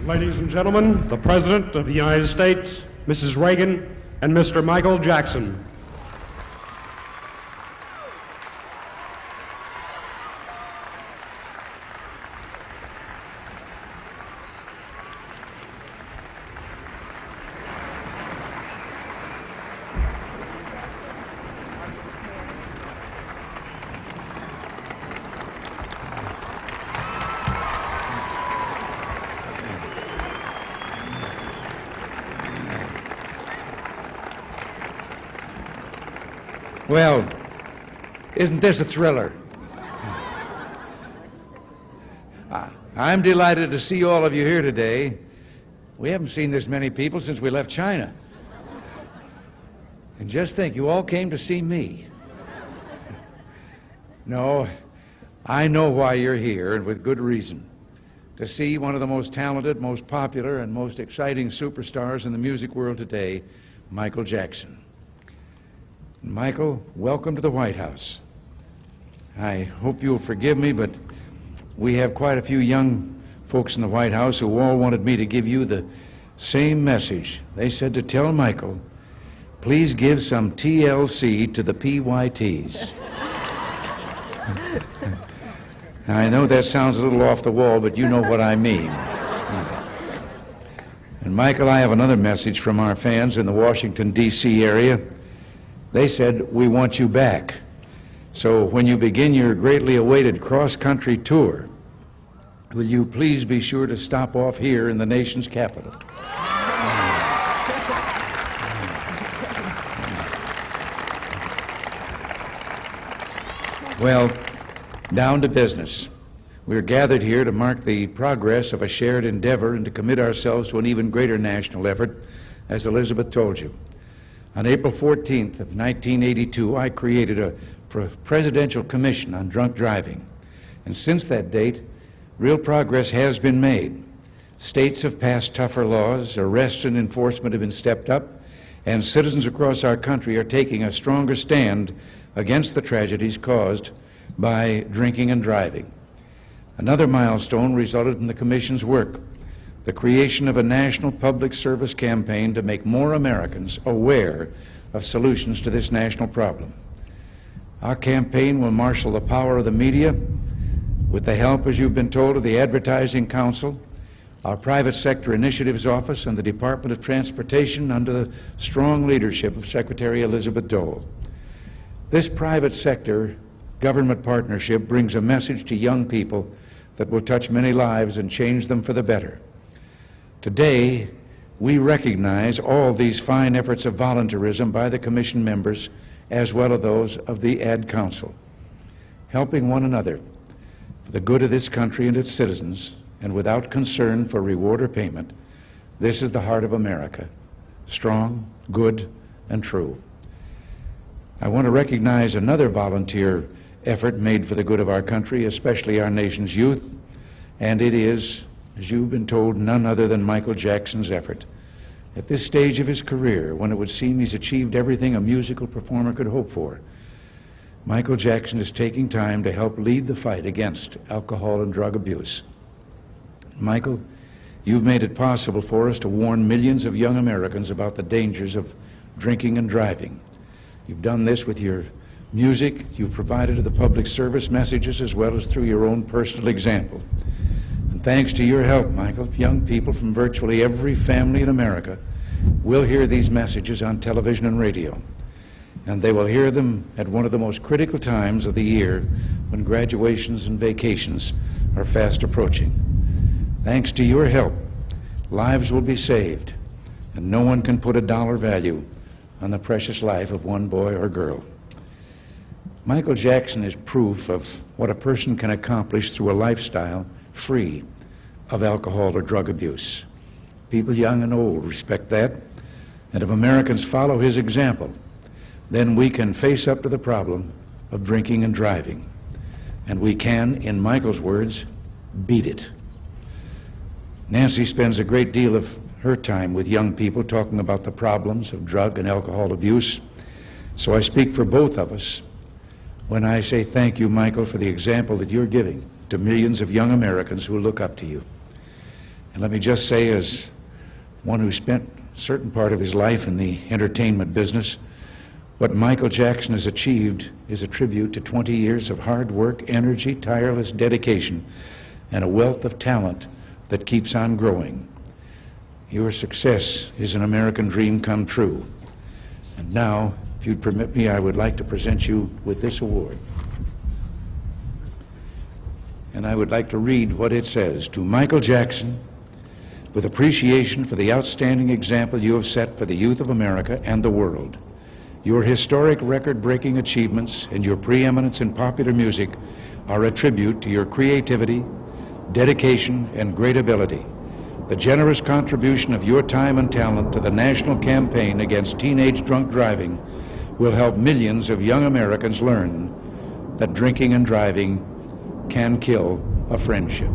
Ladies and gentlemen, the President of the United States, Mrs. Reagan, and Mr. Michael Jackson. Well, isn't this a thriller? I'm delighted to see all of you here today. We haven't seen this many people since we left China. And just think, you all came to see me. No, I know why you're here, and with good reason. To see one of the most talented, most popular, and most exciting superstars in the music world today, Michael Jackson. Michael, welcome to the White House. I hope you'll forgive me, but we have quite a few young folks in the White House who all wanted me to give you the same message. They said to tell Michael, please give some TLC to the PYTs. I know that sounds a little off the wall, but you know what I mean. And Michael, I have another message from our fans in the Washington, D.C. area. They said, we want you back. So when you begin your greatly awaited cross-country tour, will you please be sure to stop off here in the nation's capital? Well, down to business. We're gathered here to mark the progress of a shared endeavor and to commit ourselves to an even greater national effort, as Elizabeth told you. On April 14th of 1982, I created a presidential commission on drunk driving. And since that date, real progress has been made. States have passed tougher laws, arrest and enforcement have been stepped up, and citizens across our country are taking a stronger stand against the tragedies caused by drinking and driving. Another milestone resulted in the Commission's work, the creation of a national public service campaign to make more Americans aware of solutions to this national problem. Our campaign will marshal the power of the media with the help, as you've been told, of the Advertising Council, our Private Sector Initiatives Office, and the Department of Transportation under the strong leadership of Secretary Elizabeth Dole. This private sector government partnership brings a message to young people that will touch many lives and change them for the better. Today, we recognize all these fine efforts of volunteerism by the Commission members as well as those of the Ad Council, helping one another for the good of this country and its citizens, and without concern for reward or payment. This is the heart of America, strong, good, and true. I want to recognize another volunteer effort made for the good of our country, especially our nation's youth, and it is, as you've been told, none other than Michael Jackson's effort. At this stage of his career, when it would seem he's achieved everything a musical performer could hope for, Michael Jackson is taking time to help lead the fight against alcohol and drug abuse. Michael, you've made it possible for us to warn millions of young Americans about the dangers of drinking and driving. You've done this with your music, you've provided the public service messages as well as through your own personal example. And thanks to your help, Michael, young people from virtually every family in America will hear these messages on television and radio. And they will hear them at one of the most critical times of the year when graduations and vacations are fast approaching. Thanks to your help, lives will be saved, and no one can put a dollar value on the precious life of one boy or girl. Michael Jackson is proof of what a person can accomplish through a lifestyle free of alcohol or drug abuse. People young and old respect that, and if Americans follow his example, then we can face up to the problem of drinking and driving. And we can, in Michael's words, beat it. Nancy spends a great deal of her time with young people talking about the problems of drug and alcohol abuse. So I speak for both of us when I say thank you, Michael, for the example that you're giving to millions of young Americans who look up to you. And let me just say, as one who spent a certain part of his life in the entertainment business, what Michael Jackson has achieved is a tribute to 20 years of hard work, energy, tireless dedication, and a wealth of talent that keeps on growing. Your success is an American dream come true. And now, if you'd permit me, I would like to present you with this award. And I would like to read what it says. To Michael Jackson, with appreciation for the outstanding example you have set for the youth of America and the world. Your historic record-breaking achievements and your preeminence in popular music are a tribute to your creativity, dedication, and great ability. The generous contribution of your time and talent to the national campaign against teenage drunk driving will help millions of young Americans learn that drinking and driving can kill a friendship.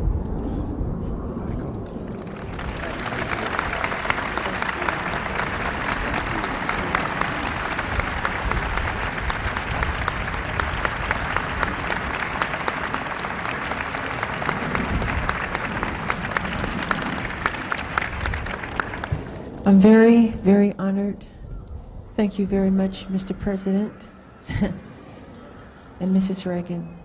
I'm very, very honored. Thank you very much, Mr. President and Mrs. Reagan.